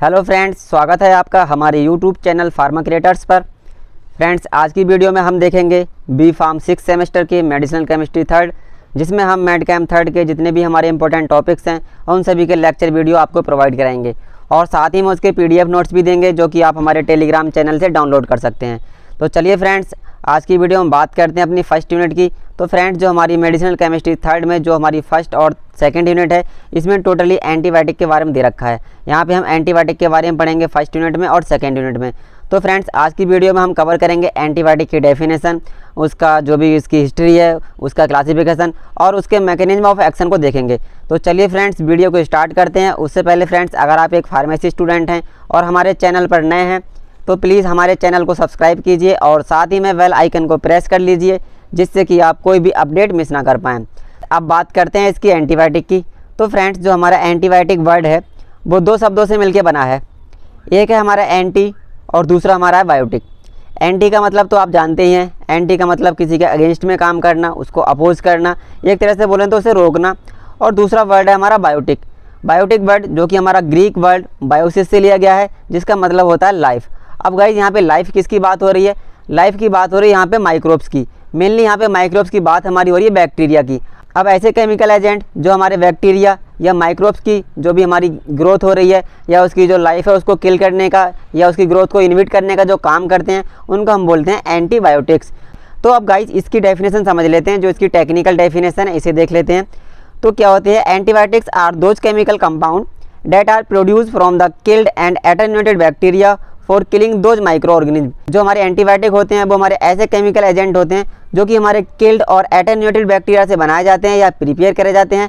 Hello friends, स्वागत है आपका हमारे यूट्यूब चैनल फार्मा क्रिएटर्स पर। फ्रेंड्स, आज की वीडियो में हम देखेंगे बी फार्म 6 सेमेस्टर की मेडिसिनल केमिस्ट्री थर्ड, जिसमें हम मेड कैम थर्ड के जितने भी हमारे इंपॉर्टेंट टॉपिक्स हैं उन सभी के लेक्चर वीडियो आपको प्रोवाइड कराएंगे और साथ ही में उसके PDF नोट्स भी देंगे जो कि आप हमारे टेलीग्राम चैनल से डाउनलोड कर सकते हैं। तो चलिए फ्रेंड्स, आज की वीडियो में बात करते हैं अपनी फर्स्ट यूनिट की। तो फ्रेंड्स, जो हमारी मेडिसिनल केमिस्ट्री थर्ड में जो हमारी फर्स्ट और सेकंड यूनिट है, इसमें टोटली एंटीबायोटिक के बारे में दे रखा है। यहाँ पे हम एंटीबायोटिक के बारे में पढ़ेंगे फर्स्ट यूनिट में और सेकंड यूनिट में। तो फ्रेंड्स, आज की वीडियो में हम कवर करेंगे एंटीबायोटिक की डेफिनेशन, उसका जो भी इसकी हिस्ट्री है, उसका क्लासिफिकेशन और उसके मैकेनिज्म ऑफ एक्शन को देखेंगे। तो चलिए फ्रेंड्स, वीडियो को स्टार्ट करते हैं। उससे पहले फ्रेंड्स, अगर आप एक फार्मेसी स्टूडेंट हैं और हमारे चैनल पर नए हैं तो प्लीज़ हमारे चैनल को सब्सक्राइब कीजिए और साथ ही में बेल आइकन को प्रेस कर लीजिए, जिससे कि आप कोई भी अपडेट मिस ना कर पाएँ। अब बात करते हैं इसकी एंटीबायोटिक की। तो फ्रेंड्स, जो हमारा एंटीबायोटिक वर्ड है वो दो शब्दों से मिलके बना है। एक है हमारा एंटी और दूसरा हमारा है बायोटिक। एंटी का मतलब तो आप जानते ही हैं, एंटी का मतलब किसी के अगेंस्ट में काम करना, उसको अपोज करना, एक तरह से बोलें तो उसे रोकना। और दूसरा वर्ड है हमारा बायोटिक। बायोटिक वर्ड जो कि हमारा ग्रीक वर्ड बायोसिस से लिया गया है, जिसका मतलब होता है लाइफ। अब गाइज, यहाँ पे लाइफ किसकी बात हो रही है? लाइफ की बात हो रही है यहाँ पे माइक्रोब्स की। मेनली यहाँ पे माइक्रोब्स की बात हमारी हो रही है बैक्टीरिया की। अब ऐसे केमिकल एजेंट जो हमारे बैक्टीरिया या माइक्रोब्स की जो भी हमारी ग्रोथ हो रही है या उसकी जो लाइफ है उसको किल करने का या उसकी ग्रोथ को इनहिबिट करने का जो काम करते हैं, उनको हम बोलते हैं एंटीबायोटिक्स। तो अब गाइज, इसकी डेफिनेशन समझ लेते हैं। जो इसकी टेक्निकल डेफिनेशन है इसे देख लेते हैं। तो क्या होती है? Antibiotics are those chemical compound that are produce from the killed and attenuated bacteria for killing those micro organism. जो हमारे एंटीबायोटिक होते हैं वो हमारे ऐसे केमिकल एजेंट होते हैं जो कि हमारे किल्ड और एटेन्यूएटेड बैक्टीरिया से बनाए जाते हैं या प्रिपेयर करे जाते हैं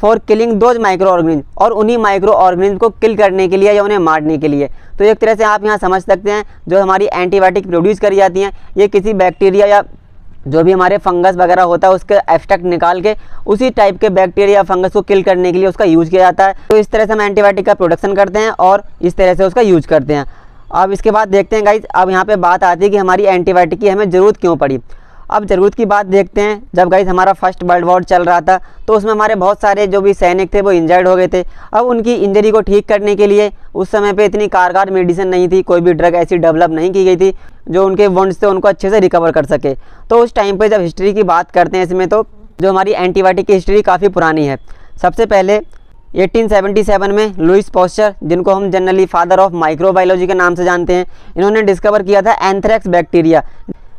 for killing those micro organism, और उन्हीं माइक्रो ऑर्गेनिज्म को किल करने के लिए या उन्हें मारने के लिए। तो एक तरह से आप यहाँ समझ सकते हैं, जो हमारी एंटीबायोटिक प्रोड्यूस करी जाती हैं ये किसी बैक्टीरिया या जो भी हमारे फंगस वगैरह होता है उसके एक्सट्रैक्ट निकाल के उसी टाइप के बैक्टीरिया फंगस को किल करने के लिए उसका यूज किया जाता है। तो इस तरह से हम एंटीबायोटिक का प्रोडक्शन करते हैं और इस तरह से उसका यूज करते हैं। अब इसके बाद देखते हैं गाइज, अब यहाँ पे बात आती है कि हमारी एंटीबायोटिक की हमें ज़रूरत क्यों पड़ी। अब ज़रूरत की बात देखते हैं। जब गाइज हमारा फर्स्ट वर्ल्ड वॉर चल रहा था तो उसमें हमारे बहुत सारे जो भी सैनिक थे वो इंजर्ड हो गए थे। अब उनकी इंजरी को ठीक करने के लिए उस समय पे इतनी कारगर मेडिसिन नहीं थी, कोई भी ड्रग ऐसी डेवलप नहीं की गई थी जो उनके वुंड्स से उनको अच्छे से रिकवर कर सके। तो उस टाइम पर जब हिस्ट्री की बात करते हैं इसमें, तो जो हमारी एंटीबायोटिक की हिस्ट्री काफ़ी पुरानी है। सबसे पहले 1877 में लुइस पास्चर, जिनको हम जनरली फादर ऑफ माइक्रोबायोलॉजी के नाम से जानते हैं, इन्होंने डिस्कवर किया था anthrax bacteria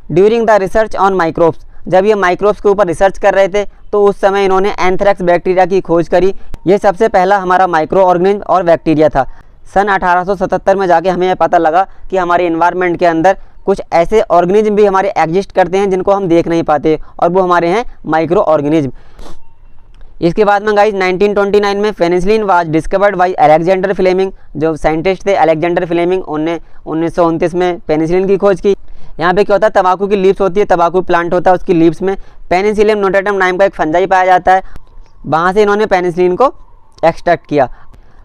during the research on microbes. जब ये माइक्रोब्स के ऊपर रिसर्च कर रहे थे तो उस समय इन्होंने एंथ्रेक्स बैक्टीरिया की खोज करी। ये सबसे पहला हमारा माइक्रो ऑर्गेनिज्म और बैक्टीरिया था। सन 1877 में जाके हमें पता लगा कि हमारे इन्वायरमेंट के अंदर कुछ ऐसे ऑर्गेनिज्म भी हमारे एग्जिस्ट करते हैं जिनको हम देख नहीं पाते, और वो हमारे हैं माइक्रो ऑर्गेनिज्म। इसके बाद में गाइज 1929 में penicillin was discovered by Alexander Fleming. जो साइंटिस्ट थे अलेक्जेंडर फ्लेमिंग, उनने 1929 में पेनिसिलिन की खोज की। यहाँ पे क्या होता है, तंबाकू की लीव्स होती है, तंबाकू प्लांट होता है, उसकी लीव्स में पेनिसिलियम नोटाटम नाम का एक फंजाई पाया जाता है। वहाँ से इन्होंने पेनिसिलिन को एक्सट्रैक्ट किया।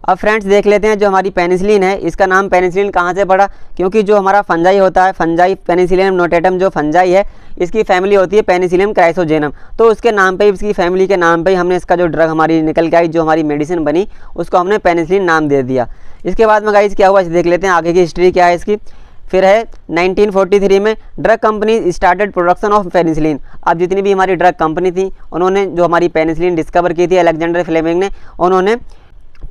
अब फ्रेंड्स देख लेते हैं, जो हमारी पेनिसिलिन है इसका नाम पेनिसिलिन कहाँ से पड़ा? क्योंकि जो हमारा फंजाई होता है, फंजाई पेनिसिलियम नोटाटम जो फंजाई है, इसकी फैमिली होती है पेनिसिलियम क्राइसोजेनम। तो उसके नाम पे, इसकी फैमिली के नाम पे हमने इसका जो ड्रग हमारी निकल के आई, जो हमारी मेडिसिन बनी, उसको हमने पेनिसिलिन नाम दे दिया। इसके बाद में गाइज क्या हुआ देख लेते हैं, आगे की हिस्ट्री क्या है इसकी। फिर है 1943 में drug company started production of penicillin. अब जितनी भी हमारी ड्रग कंपनी थी उन्होंने जो हमारी पेनिसिलिन डिस्कवर की थी अलेक्जेंडर फ्लेमिंग ने, उन्होंने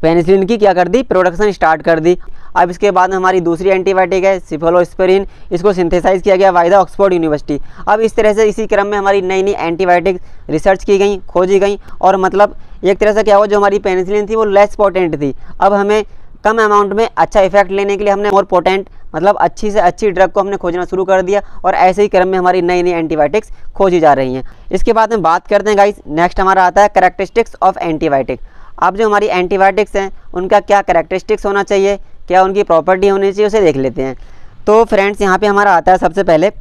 पेनिसिलिन की क्या कर दी, प्रोडक्शन स्टार्ट कर दी। अब इसके बाद में हमारी दूसरी एंटीबायोटिक है सिफलोस्पिरिन। इसको सिंथेसाइज किया गया बाय द ऑक्सफोर्ड यूनिवर्सिटी। अब इस तरह से इसी क्रम में हमारी नई नई एंटीबायोटिक रिसर्च की गई, खोजी गई, और मतलब एक तरह से क्या हुआ, जो हमारी पेनिसिलिन थी वो लेस पोटेंट थी। अब हमें कम अमाउंट में अच्छा इफेक्ट लेने के लिए हमने मोर पोटेंट, मतलब अच्छी से अच्छी ड्रग को हमने खोजना शुरू कर दिया, और ऐसे ही क्रम में हमारी नई नई एंटीबायोटिक्स खोजी जा रही हैं। इसके बाद में बात करते हैं गाइस, नेक्स्ट हमारा आता है कैरेक्टरिस्टिक्स ऑफ एंटीबायोटिक। अब जो हमारी एंटीबायोटिक्स हैं उनका क्या कैरेक्टरिस्टिक्स होना चाहिए, क्या उनकी प्रॉपर्टी होनी चाहिए, उसे देख लेते हैं। तो फ्रेंड्स यहाँ पे हमारा आता है सबसे पहले,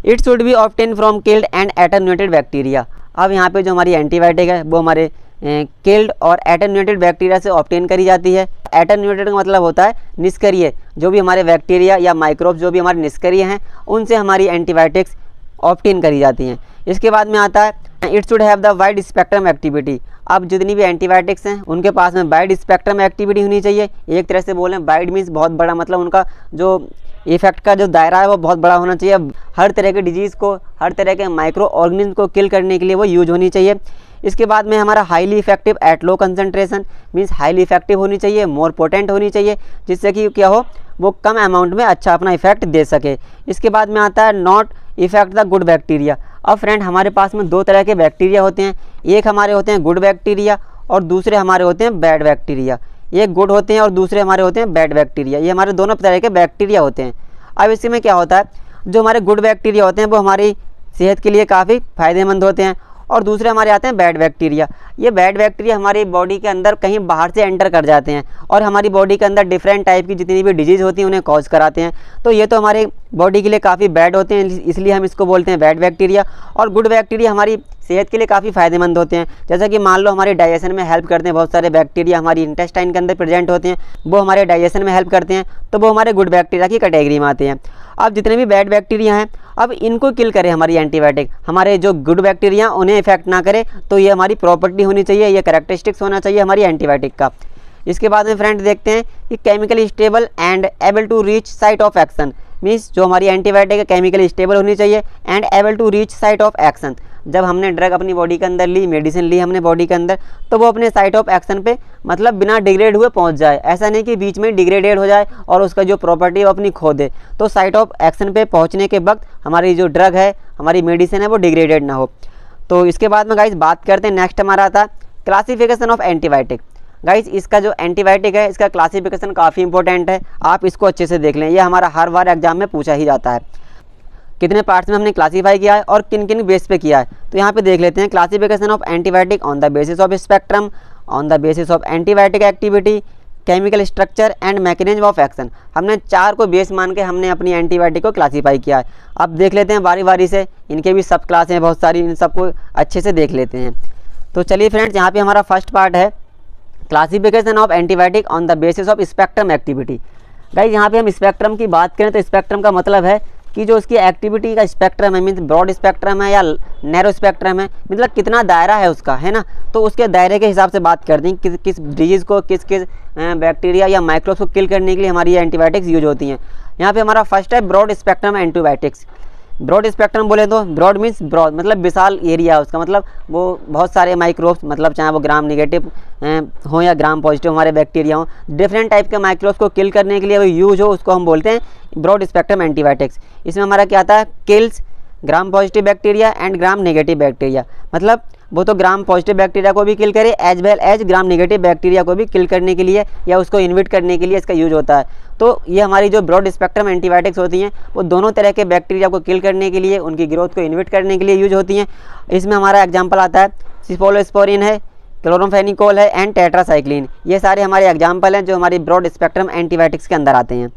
it should be obtain from killed and attenuated bacteria. अब यहाँ पे जो हमारी एंटीबायोटिक है वो हमारे किल्ड और एटेन्यूएटेड बैक्टीरिया से ऑब्टेन करी जाती है। एटेन्यूएटेड का मतलब होता है निष्क्रिय, जो भी हमारे बैक्टीरिया या माइक्रोब्स जो भी हमारे निष्क्रिय हैं उनसे हमारी एंटीबायोटिक्स ऑब्टेन करी जाती हैं। इसके बाद में आता है it should have the wide spectrum activity. अब जितनी भी एंटीबायोटिक्स हैं उनके पास में वाइड स्पेक्ट्रम एक्टिविटी होनी चाहिए। एक तरह से बोलें वाइड मीन्स बहुत बड़ा, मतलब उनका जो इफेक्ट का जो दायरा है वो बहुत बड़ा होना चाहिए। हर तरह के डिजीज़ को, हर तरह के माइक्रो ऑर्गेनिज्म को किल करने के लिए वो यूज होनी चाहिए। इसके बाद में हमारा highly effective at low concentration means highly effective होनी चाहिए, मोर पोटेंट होनी चाहिए, जिससे कि क्या हो वो कम अमाउंट में अच्छा अपना इफेक्ट दे सके। इसके बाद में आता है not effect the good bacteria. अब फ्रेंड हमारे पास में दो तरह के बैक्टीरिया होते हैं, एक हमारे होते हैं गुड बैक्टीरिया और दूसरे हमारे होते हैं बैड बैक्टीरिया। एक गुड होते हैं और दूसरे हमारे होते हैं बैड बैक्टीरिया। ये हमारे दोनों तरह के बैक्टीरिया होते हैं। अब इसमें क्या होता है, जो हमारे गुड बैक्टीरिया होते हैं वो हमारी सेहत के लिए काफ़ी फ़ायदेमंद होते हैं और दूसरे हमारे आते हैं बैड बैक्टीरिया। ये बैड बैक्टीरिया हमारी बॉडी के अंदर कहीं बाहर से एंटर कर जाते हैं और हमारी बॉडी के अंदर डिफरेंट टाइप की जितनी भी डिजीज़ होती हैं उन्हें कॉज कराते हैं। तो ये तो हमारे बॉडी के लिए काफ़ी बैड होते हैं, इसलिए हम इसको बोलते हैं बैड बैक्टीरिया। और गुड बैक्टीरिया हमारी सेहत के लिए काफ़ी फ़ायदेमंद होते हैं। जैसा कि मान लो हमारे डाइजेशन में हेल्प करते हैं, बहुत सारे बैक्टीरिया हमारी इंटेस्टाइन के अंदर प्रेजेंट होते हैं, वो हमारे डाइजेशन में हेल्प करते हैं, तो वो हमारे गुड बैक्टीरिया की कैटेगरी में आते हैं। अब जितने भी बैड बैक्टीरिया हैं, अब इनको किल करे हमारी एंटीबायोटिक, हमारे जो गुड बैक्टीरिया उन्हें इफेक्ट ना करे, तो ये हमारी प्रॉपर्टी होनी चाहिए, ये कैरेक्टरिस्टिक्स होना चाहिए हमारी एंटीबायोटिक का। इसके बाद में फ्रेंड देखते हैं कि chemically stable and able to reach site of action means जो हमारी एंटीबायोटिक है केमिकली स्टेबल होनी चाहिए and able to reach site of action. जब हमने ड्रग अपनी बॉडी के अंदर ली, मेडिसिन ली हमने बॉडी के अंदर, तो वो अपने साइट ऑफ एक्शन पे मतलब बिना डिग्रेड हुए पहुंच जाए। ऐसा नहीं कि बीच में डिग्रेडेड हो जाए और उसका जो प्रॉपर्टी वो अपनी खो दे। तो साइट ऑफ एक्शन पे पहुंचने के वक्त हमारी जो ड्रग है, हमारी मेडिसिन है, वो डिग्रेडेड ना हो। तो इसके बाद में गाइस बात करते हैं, नेक्स्ट हमारा आता क्लासिफिकेशन ऑफ एंटीबायोटिक। गाइस इसका जो एंटीबायोटिक है इसका क्लासिफिकेशन काफ़ी इंपॉर्टेंट है, आप इसको अच्छे से देख लें, ये हमारा हर बार एग्जाम में पूछा ही जाता है। कितने पार्ट्स में हमने क्लासीफाई किया है और किन किन बेस पे किया है, तो यहाँ पे देख लेते हैं। Classification of antibiotic on the basis of spectrum, on the basis of antibiotic activity, chemical structure and mechanism of action. हमने 4 को बेस मान के हमने अपनी एंटीबायोटिक को क्लासीफाई किया है। अब देख लेते हैं बारी बारी से, इनके भी सब क्लास हैं बहुत सारी, इन सबको अच्छे से देख लेते हैं। तो चलिए फ्रेंड्स, यहाँ पे हमारा फर्स्ट पार्ट है classification of antibiotic on the basis of spectrum activity. Guys यहाँ पे हम स्पेक्ट्रम की बात करें तो स्पेक्ट्रम का मतलब है कि जो उसकी एक्टिविटी का स्पेक्ट्रम है, मीन्स ब्रॉड स्पेक्ट्रम है या नैरो स्पेक्ट्रम है, मतलब कितना दायरा है उसका, है ना। तो उसके दायरे के हिसाब से बात करते हैं किस डिजीज़ को, किस बैक्टीरिया या माइक्रोब्स को किल करने के लिए हमारी एंटीबायोटिक्स यूज होती हैं। यहाँ पे हमारा फर्स्ट है broad spectrum antibiotics. Broad spectrum बोले तो ब्रॉड मीन्स ब्रॉड मतलब विशाल एरिया है उसका, मतलब वो बहुत सारे माइक्रोब्स, मतलब चाहे वो ग्राम नेगेटिव हो या ग्राम पॉजिटिव हमारे बैक्टीरिया हो, डिफरेंट टाइप के माइक्रोब्स को किल करने के लिए वो यूज हो, उसको हम बोलते हैं ब्रॉड स्पेक्ट्रम एंटीबायोटिक्स। इसमें हमारा क्या आता है, kills gram positive bacteria and gram negative bacteria, मतलब वो तो ग्राम पॉजिटिव बैक्टीरिया को भी किल करे as well as gram negative bacteria को भी किल करने के लिए या उसको इन्विट करने के लिए इसका यूज होता है। तो ये हमारी जो ब्रॉड स्पेक्ट्रम एंटीबायोटिक्स होती हैं वो दोनों तरह के बैक्टीरिया को किल करने के लिए, उनकी ग्रोथ को इन्विट करने के लिए यूज होती हैं। इसमें हमारा एग्जाम्पल आता है सिफोलोस्पोरिन है, क्लोरोफेनिकोल है एंड टेट्रासाइक्लिन। ये सारे हमारे एग्जाम्पल हैं जो हमारी ब्रॉड स्पेक्ट्रम एंटीबायोटिक्स के अंदर आते हैं।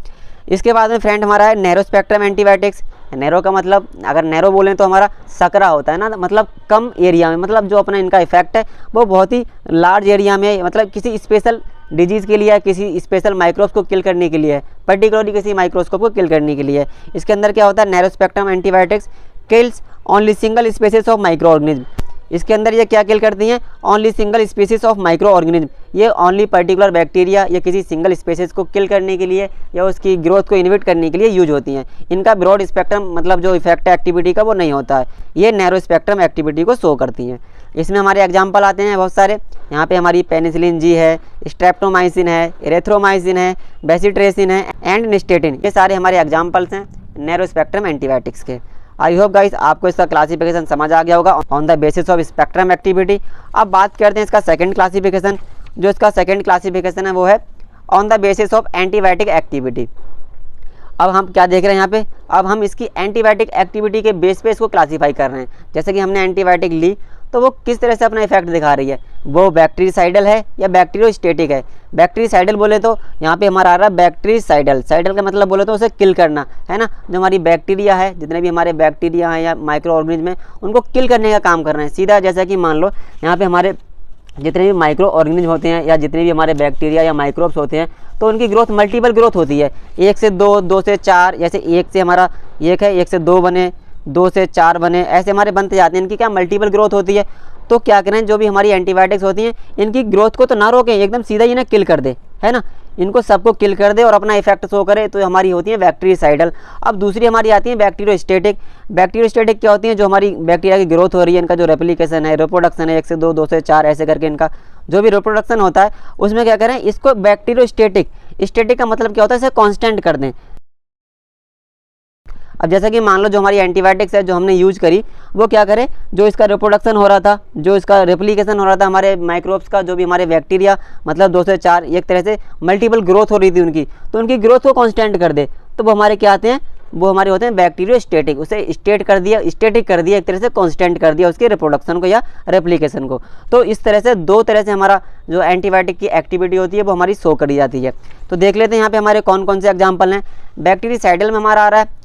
इसके बाद में फ्रेंड हमारा है नैरो स्पेक्ट्रम एंटीबायोटिक्स। नैरो का मतलब अगर नैरो बोलें तो हमारा सकरा होता है ना, मतलब कम एरिया में, मतलब जो अपना इनका इफेक्ट है वो बहुत ही लार्ज एरिया में, मतलब किसी स्पेशल डिजीज़ के लिए या किसी स्पेशल माइक्रोब्स को किल करने के लिए है, पर्टिकुलरली किसी माइक्रोस्कोप को किल करने के लिए। इसके अंदर क्या होता है, narrow spectrum antibiotics kills only single species of micro organism. इसके अंदर ये क्या किल करती हैं, only single species of micro organism. ये ओनली पर्टिकुलर बैक्टीरिया या किसी सिंगल स्पीसीज को किल करने के लिए या उसकी ग्रोथ को इन्विट करने के लिए यूज होती हैं। इनका ब्रॉड स्पेक्ट्रम मतलब जो इफेक्ट है एक्टिविटी का वो नहीं होता है, ये नैरो स्पेक्ट्रम एक्टिविटी को शो करती हैं। इसमें हमारे एग्जाम्पल आते हैं बहुत सारे, यहाँ पे हमारी पेनिसिलिन जी है, स्ट्रेप्टोमाइसिन है, एरेथ्रोमाइसिन है, बेसिट्रेसिन है एंड निस्टेटिन। ये सारे हमारे एग्जाम्पल्स हैं नैरो स्पेक्ट्रम एंटीबायोटिक्स के। आई होप गाइस आपको इसका क्लासिफिकेशन समझ आ गया होगा on the basis of spectrum activity. अब बात करते हैं इसका सेकंड क्लासिफिकेशन। जो इसका सेकंड क्लासिफिकेशन है वो है on the basis of antibiotic activity. अब हम क्या देख रहे हैं यहाँ पे, अब हम इसकी एंटीबायोटिक एक्टिविटी के बेस पे इसको क्लासीफाई कर रहे हैं। जैसे कि हमने एंटीबायोटिक ली तो वो किस तरह से अपना इफेक्ट दिखा रही है, वो बैक्टीरिसाइडल है या बैक्टीरियोस्टेटिक है। बैक्टीरिसाइडल बोले तो यहाँ पे हमारा आ रहा है बैक्टीरिसाइडल। साइडल का मतलब बोले तो उसे किल करना, है ना। जो हमारी बैक्टीरिया है, जितने भी हमारे बैक्टीरिया हैं या माइक्रो ऑर्गेनिज्म हैं, उनको किल करने का काम कर रहे हैं सीधा। जैसा कि मान लो यहाँ पे हमारे जितने भी माइक्रो ऑर्गेनिज्म होते हैं या जितने भी हमारे बैक्टीरिया या माइक्रोब्स होते हैं, तो उनकी ग्रोथ मल्टीपल ग्रोथ होती है, 1 से 2, 2 से 4, जैसे 1 से हमारा 1 है, 1 से 2 बने, 2 से 4 बने, ऐसे हमारे बनते जाते हैं। इनकी क्या मल्टीपल ग्रोथ होती है। तो क्या करें, जो भी हमारी एंटीबायोटिक्स होती हैं इनकी ग्रोथ को तो ना रोकें, एकदम सीधा इन्हें किल कर दे, है ना, इनको सबको किल कर दे और अपना इफेक्ट शो करे। तो हमारी होती है बैक्टीरियासाइडल। अब दूसरी हमारी आती है बैक्टीरियोस्टेटिक। बैक्टीरियोस्टेटिक क्या होती है, जो हमारी बैक्टीरिया की ग्रोथ हो रही है, इनका जो रेप्लिकेशन है, रिप्रोडक्शन है, 1 से 2, 2 से 4 ऐसे करके इनका जो भी रिप्रोडक्शन होता है उसमें क्या करें, इसको बैक्टीरियोस्टेटिक, स्टेटिक का मतलब क्या होता है, इसे कांस्टेंट कर दें। अब जैसा कि मान लो जो हमारी एंटीबायोटिक्स है जो हमने यूज करी, वो क्या करे, जो इसका रिप्रोडक्शन हो रहा था, जो इसका रेप्लिकेशन हो रहा था हमारे माइक्रोब्स का, जो भी हमारे बैक्टीरिया मतलब 2 से 4 एक तरह से मल्टीपल ग्रोथ हो रही थी उनकी, तो उनकी ग्रोथ को कांस्टेंट कर दे, तो वो हमारे क्या आते हैं, वो हमारे होते हैं बैक्टीरियोस्टेटिक। उसे स्टेट कर दिया, स्टेटिक कर दिया, एक तरह से कांस्टेंट कर दिया उसके रिप्रोडक्शन को या रेप्लिकेशन को। तो इस तरह से 2 तरह से हमारा जो एंटीबायोटिक की एक्टिविटी होती है वो हमारी शो करी जाती है। तो देख लेते हैं यहाँ पे हमारे कौन कौन से एग्जाम्पल हैं। बैक्टीरियासाइडल में हमारा आ रहा है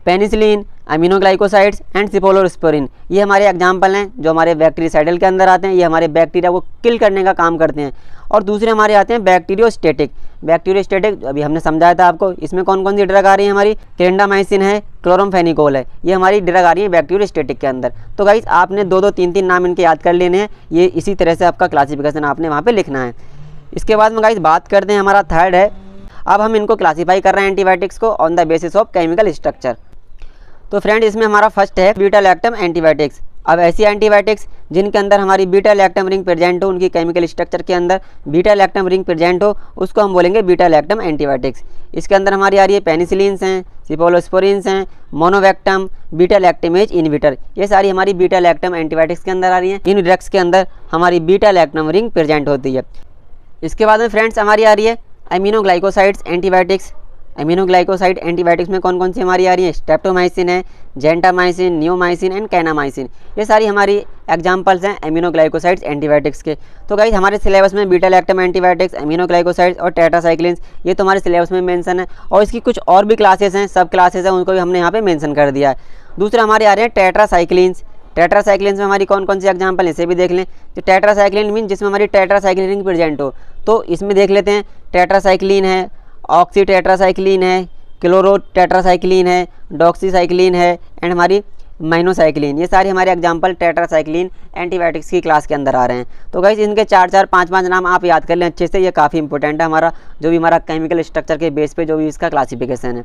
पेनिसिलिन, अमीनोग्लाइकोसाइड्स एंड सिफोलोस्पोरिन। ये हमारे एग्जाम्पल हैं जो हमारे बैक्टीरियासाइडल के अंदर आते हैं। ये हमारे बैक्टीरिया को किल करने का काम करते हैं। और दूसरे हमारे आते हैं बैक्टीरियोस्टेटिक। बैक्टीरियोस्टेटिक अभी हमने समझाया था आपको, इसमें कौन कौन सी ड्रग आ रही है हमारी, क्लिंडामाइसिन है, क्लोरमफेनिकोल है, ये हमारी ड्रग आ रही है बैक्टीरियोस्टेटिक के अंदर। तो गाइस आपने 2-2, 3-3 नाम इनके याद कर लेने हैं। ये इसी तरह से आपका क्लासिफिकेशन आपने वहाँ पर लिखना है। इसके बाद में गाइस बात करते हैं, हमारा थर्ड है, अब हम इनको क्लासीफाई कर रहे हैं एंटीबायोटिक्स को on the basis of chemical structure. तो फ्रेंड इसमें हमारा फर्स्ट है बीटा लैक्टम एंटीबायोटिक्स। अब ऐसी एंटीबायोटिक्स जिनके अंदर हमारी बीटा लैक्टम रिंग प्रेजेंट हो, उनकी केमिकल स्ट्रक्चर के अंदर बीटा लैक्टम रिंग प्रेजेंट हो, उसको हम बोलेंगे बीटा लैक्टम एंटीबायोटिक्स। इसके अंदर हमारी आ रही है पेनिसिलिन्स हैं, सिफोलोस्पोरिन्स हैं, मोनोवैक्टम, बीटा लैक्टिमेज इनहिबिटर, ये सारी हमारी बीटा लैक्टम एंटीबायोटिक्स के अंदर आ रही हैं। इन ड्रग्स के अंदर हमारी बीटा लैक्टम रिंग प्रेजेंट होती है। इसके बाद में फ्रेंड्स हमारी आ रही है अमीनोग्लाइकोसाइड्स एंटीबायोटिक्स। अमीनोग्लाइकोसाइड एंटीबायोटिक्स में कौन कौन सी हमारी आ रही है, स्ट्रेप्टोमाइसिन है, जेंटामाइसिन, नियोमाइसिन एंड कैनामाइसिन, ये सारी हमारी एग्जांपल्स हैं अमीनोग्लाइकोसाइड्स एंटीबायोटिक्स के। तो गाइस हमारे सिलेबस में बीटा लैक्टम एंटीबायोटिक्स, अमीनोग्लाइकोसाइड्स और टेट्रासाइक्लिन्स ये तो हमारे सिलेबस में मेंशन है। और इसकी कुछ और भी क्लासेस हैं, सब क्लासेस हैं, उनको भी हमने यहाँ पे मेंशन कर दिया है। दूसरा हमारे आ रहे हैं टेट्रासाइक्लिन्स। टेट्रासाइक्लिन्स में हमारी कौन कौन सी एग्जांपल है इसे भी देख लें। तो टेट्रासाइक्लिन मीन जिसमें हमारी टेट्रासाइक्लिन रिंग प्रेजेंट हो, तो इसमें देख लेते हैं टेट्रासाइक्लिन है, ऑक्सी टेट्रासाइक्लिन है, क्लोरो टेट्रासाइक्लिन है, डॉक्सीसाइक्लिन है एंड हमारी माइनोसाइक्लिन, ये सारे हमारे एग्जांपल टेट्रासाइक्लिन एंटीबायोटिक्स की क्लास के अंदर आ रहे हैं। तो गाइस इनके 4-4, 5-5 नाम आप याद कर लें अच्छे से, ये काफ़ी इंपॉर्टेंट है हमारा जो भी हमारा केमिकल स्ट्रक्चर के बेस पे जो भी इसका क्लासिफिकेशन है।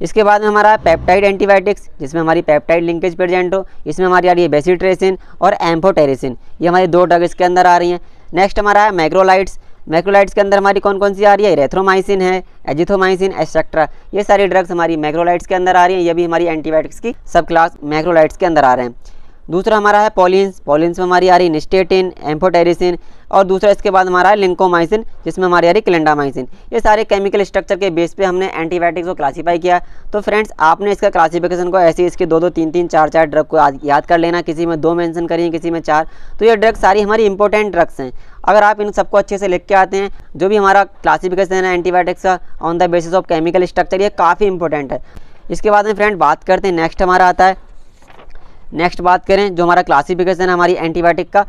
इसके बाद में हमारा पेप्टाइड एंटीबायोटिक्स, जिसमें हमारी पेप्टाइड लिंकेज प्रेजेंट हो, इसमें हमारी आ रही है बेसिट्रेसिन और एम्फोटेरिसिन, ये हमारी 2 ड्रग इसके अंदर आ रही हैं। नेक्स्ट हमारा है मैक्रोलाइड्स। मैक्रोलाइड्स के अंदर हमारी कौन कौन सी आ रही है, एरिथ्रोमाइसिन है, एजिथोमाइसिन एक्सेट्रा, ये सारी ड्रग्स हमारी मैक्रोलाइड्स के अंदर आ रही हैं। ये भी हमारी एंटीबायोटिक्स की सब क्लास मैक्रोलाइड्स के अंदर आ रहे हैं। दूसरा हमारा है पॉलिन्स। पॉलिन्स में हमारी आ रही है निस्टेटिन, एम्फोटेरिसिन और दूसरा इसके बाद हमारा है लिंकोमाइसिन, जिसमें हमारी आ रही है क्लिंडामाइसिन। ये सारे केमिकल स्ट्रक्चर के बेस पे हमने एंटीबायोटिक्स को क्लासीफाई किया। तो फ्रेंड्स आपने इसका क्लासिफिकेशन को ऐसे इसके 2-2, 3-3, 4-4 ड्रग को याद कर लेना, किसी में 2 मेंशन करिए, किसी में 4। तो ये ड्रग सारी हमारी इंपॉर्टेंट ड्रग्स हैं। अगर आप इन सबको अच्छे से लिख के आते हैं, जो भी हमारा क्लासिफिकेशन है एंटीबायोटिक्स का on the basis of chemical structure, ये काफ़ी इंपॉर्टेंट है। इसके बाद में फ्रेंड बात करते हैं, नेक्स्ट हमारा आता है, नेक्स्ट बात करें जो हमारा क्लासिफिकेशन है हमारी एंटीबायोटिक का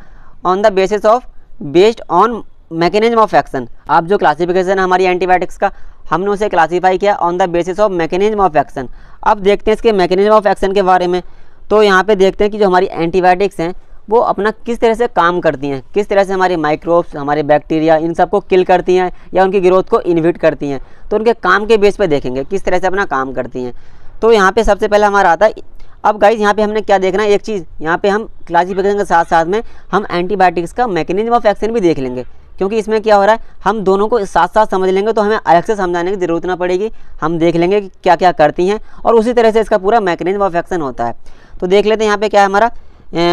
on the basis of based on mechanism of action. आप जो क्लासिफिकेशन है हमारी एंटीबायोटिक्स का, हमने उसे क्लासीफाई किया on the basis of mechanism of action. अब देखते हैं इसके मैकेनिज्म ऑफ एक्शन के बारे में। तो यहाँ पे देखते हैं कि जो हमारी एंटीबायोटिक्स हैं वो अपना किस तरह से काम करती हैं, किस तरह से हमारे माइक्रोब्स, हमारे बैक्टीरिया, इन सबको किल करती हैं या उनकी ग्रोथ को इनहिबिट करती हैं। तो उनके काम के बेस पे देखेंगे किस तरह से अपना काम करती हैं। तो यहाँ पे सबसे पहले हमारा आता है, अब गाइज यहाँ पे हमने क्या देखना है, एक चीज़ यहाँ पे हम क्लासिफिकेशन के साथ साथ में हम एंटीबायोटिक्स का मैकेनिज्म ऑफ एक्शन भी देख लेंगे, क्योंकि इसमें क्या हो रहा है हम दोनों को साथ साथ समझ लेंगे तो हमें अलग से समझाने की ज़रूरत ना पड़ेगी। हम देख लेंगे कि क्या क्या करती हैं और उसी तरह से इसका पूरा मैकेनिज्म ऑफ एक्शन होता है। तो देख लेते हैं यहाँ पे क्या है हमारा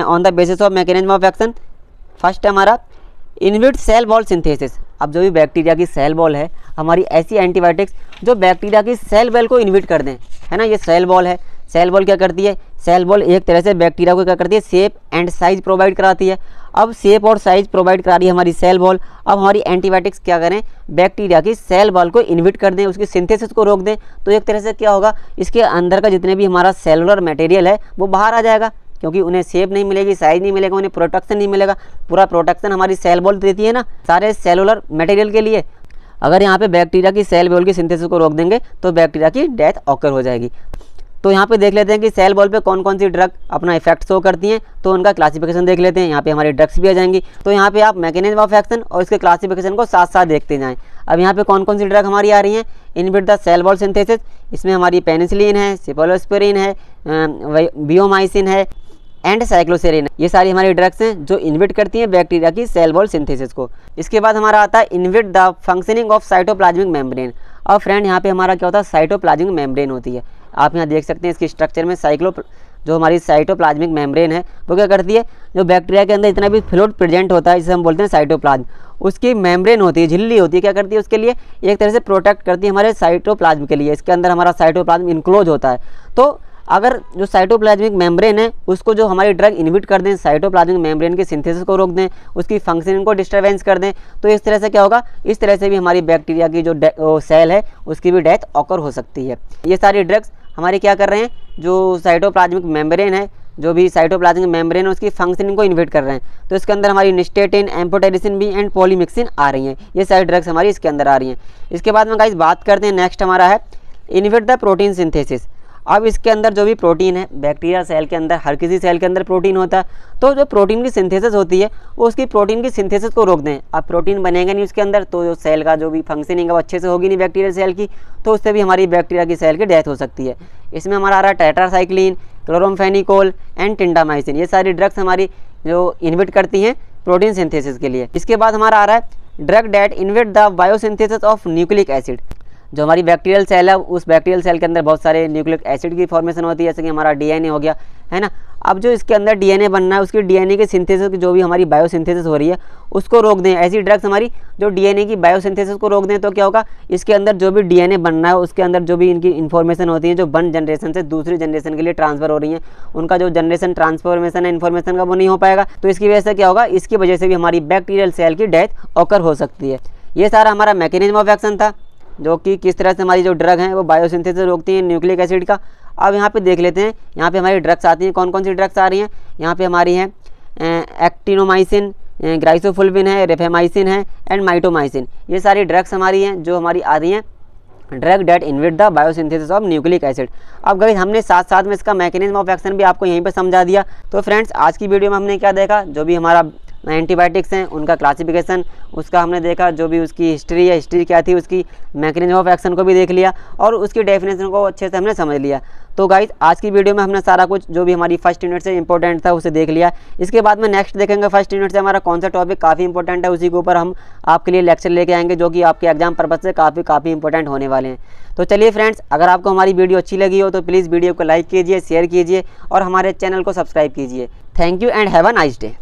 on the basis of mechanism of action. First है हमारा इनहिबिट सेल वॉल सिंथेसिस। अब जो भी बैक्टीरिया की सेल वॉल है, हमारी ऐसी एंटीबायोटिक्स जो बैक्टीरिया की सेल वॉल को इनहिबिट कर दें, है ना। ये सेल वॉल है, सेल वॉल क्या करती है, सेल वॉल एक तरह से बैक्टीरिया को क्या करती है, शेप एंड साइज प्रोवाइड कराती है। अब शेप और साइज प्रोवाइड करा रही है हमारी सेल वॉल। अब हमारी एंटीबायोटिक्स क्या करें, बैक्टीरिया की सेल वॉल को इनहिबिट कर दें, उसकी सिंथेसिस को रोक दें। तो एक तरह से क्या होगा, इसके अंदर का जितने भी हमारा सेलुलर मटेरियल है वो बाहर आ जाएगा, क्योंकि उन्हें शेप नहीं मिलेगी, साइज नहीं मिलेगा, उन्हें प्रोटेक्शन नहीं मिलेगा। पूरा प्रोटेक्शन हमारी सेल वॉल देती है ना सारे सेलुलर मटेरियल के लिए। अगर यहाँ पे बैक्टीरिया की सेल वॉल की सिंथेसिस को रोक देंगे तो बैक्टीरिया की डेथ ऑकर हो जाएगी। तो यहाँ पे देख लेते हैं कि सेल वॉल पे कौन कौन सी ड्रग अपना इफेक्ट शो करती हैं, तो उनका क्लासिफिकेशन देख लेते हैं। यहाँ पे हमारी ड्रग्स भी आ जाएंगी, तो यहाँ पे आप मैकेनिज्म ऑफ एक्शन और इसके क्लासिफिकेशन को साथ साथ देखते जाएं। अब यहाँ पे कौन कौन सी ड्रग हमारी आ रही हैं, inhibit the cell wall synthesis, इसमें हमारी पेनिसिलिन है, सिफलोस्पिरिन है, बियोमाइसिन है एंड साइक्लोसेरिन। ये सारी हमारी ड्रग्स हैं जो इनहिबिट करती हैं बैक्टीरिया की सेल वॉल सिंथेसिस को। इसके बाद हमारा आता है inhibit the functioning of cytoplasmic membrane. और फ्रेंड यहाँ पे हमारा क्या होता है, साइटोप्लाज्मिक मेम्ब्रेन होती है। आप यहाँ देख सकते हैं इसकी स्ट्रक्चर में जो हमारी साइटोप्लाज्मिक मेम्ब्रेन है वो क्या करती है, जो बैक्टीरिया के अंदर इतना भी फ्लूइड प्रेजेंट होता है जिसे हम बोलते हैं साइटोप्लाज्म, उसकी मेम्ब्रेन होती है, झिल्ली होती है, क्या करती है उसके लिए एक तरह से प्रोटेक्ट करती है हमारे साइटोप्लाज्म के लिए। इसके अंदर हमारा साइटोप्लाज्म इनक्लोज होता है। तो अगर जो साइटोप्लाज्मिक मेम्ब्रेन है उसको जो हमारी ड्रग इनहिबिट कर दें, साइटोप्लाज्मिक मेम्ब्रेन की सिंथेसिस को रोक दें, उसकी फंक्शनिंग को डिस्टर्बेंस कर दें, तो इस तरह से क्या होगा, इस तरह से भी हमारी बैक्टीरिया की जो सेल है उसकी भी डेथ ऑकर हो सकती है। ये सारी ड्रग्स हमारे क्या कर रहे हैं, जो साइटोप्लाज्मिक मेम्ब्रेन है, जो भी साइटोप्लाज्मिक मेम्ब्रेन है उसकी फंक्शनिंग को इनहिबिट कर रहे हैं। तो इसके अंदर हमारी nystatin, amphotericin B and polymyxin आ रही हैं। ये सारी ड्रग्स हमारी इसके अंदर आ रही हैं। इसके बाद में गाइस बात करते हैं, नेक्स्ट हमारा है इनहिबिट द प्रोटीन सिंथेसिस। अब इसके अंदर जो भी प्रोटीन है, बैक्टीरिया सेल के अंदर हर किसी सेल के अंदर प्रोटीन होता है, तो जो प्रोटीन की सिंथेसिस होती है वो उसकी प्रोटीन की सिंथेसिस को रोक दें। अब प्रोटीन बनेगा नहीं उसके अंदर, तो जो सेल का जो भी फंक्शनिंग है वो अच्छे से होगी नहीं बैक्टीरिया सेल की, तो उससे भी हमारी बैक्टीरिया की सेल की डेथ हो सकती है। इसमें हमारा आ रहा है टेट्रासाइक्लिन, क्लोरोम्फेनिकोल एंड टिंडामाइसिन। ये सारी ड्रग्स हमारी जो इनहिबिट करती हैं प्रोटीन सिंथेसिस के लिए। इसके बाद हमारा आ रहा है drug that inhibit the biosynthesis of nucleic acid. जो हमारी बैक्टीरियल सेल है उस बैक्टीरियल सेल के अंदर बहुत सारे न्यूक्लिक एसिड की फॉर्मेशन होती है, जैसे कि हमारा डीएनए हो गया, है ना। अब जो इसके अंदर डीएनए बनना है उसकी डीएनए की सिंथेसिस की जो भी हमारी बायोसिंथेसिस हो रही है उसको रोक दें। ऐसी ड्रग्स हमारी जो डीएनए की बायोसिंथेसिस को रोक दें, तो क्या होगा, इसके अंदर जो भी डीएनए बनना है उसके अंदर जो भी इनकी इन्फॉर्मेशन होती है जो वन जनरेशन से दूसरी जनरेशन के लिए ट्रांसफर हो रही है, उनका जो जनरेशन ट्रांसफॉर्मेशन है इन्फॉर्मेशन का वो नहीं हो पाएगा। तो इसकी वजह से क्या होगा, इसकी वजह से भी हमारी बैक्टीरियल सेल की डेथ ऑकर हो सकती है। ये सारा हमारा मैकेनिज्म ऑफ एक्शन था, जो कि किस तरह से हमारी जो ड्रग हैं वो बायोसिंथेसिस रोकती हैं न्यूक्लिक एसिड का। अब यहाँ पे देख लेते हैं, यहाँ पे हमारी ड्रग्स आती हैं, कौन कौन सी ड्रग्स आ रही हैं। यहाँ पे हमारी हैं एक्टिनोमाइसिन, ग्राइसोफुल्विन है, रेफेमाइसिन है एंड माइटोमाइसिन। ये सारी ड्रग्स हमारी हैं जो हमारी आ रही हैं drug that inhibit the biosynthesis of nucleic acid. अब गाइस हमने साथ साथ में इसका मैकेनिज्म ऑफ एक्शन भी आपको यहीं पे समझा दिया। तो फ्रेंड्स आज की वीडियो में हमने क्या देखा, जो भी हमारा एंटीबायोटिक्स हैं उनका क्लासिफिकेशन उसका हमने देखा, जो भी उसकी हिस्ट्री है, हिस्ट्री क्या थी, उसकी मैकेनिज्म ऑफ एक्शन को भी देख लिया और उसकी डेफिनेशन को अच्छे से हमने समझ लिया। तो गाइस आज की वीडियो में हमने सारा कुछ जो भी हमारी फर्स्ट यूनिट से इंपॉर्टेंट था उसे देख लिया। इसके बाद में नेक्स्ट देखेंगे फर्स्ट यूनिट से हमारा कौन सा टॉपिक काफ़ी इंपॉर्टेंट है, उसी के ऊपर हम आपके लिए लेक्चर लेके आएंगे जो कि आपके एग्जाम पर्पज से काफ़ी इंपॉर्टेंट होने वाले हैं। तो चलिए फ्रेंड्स, अगर आपको हमारी वीडियो अच्छी लगी हो तो प्लीज़ वीडियो को लाइक कीजिए, शेयर कीजिए और हमारे चैनल को सब्सक्राइब कीजिए। Thank you and have a nice day.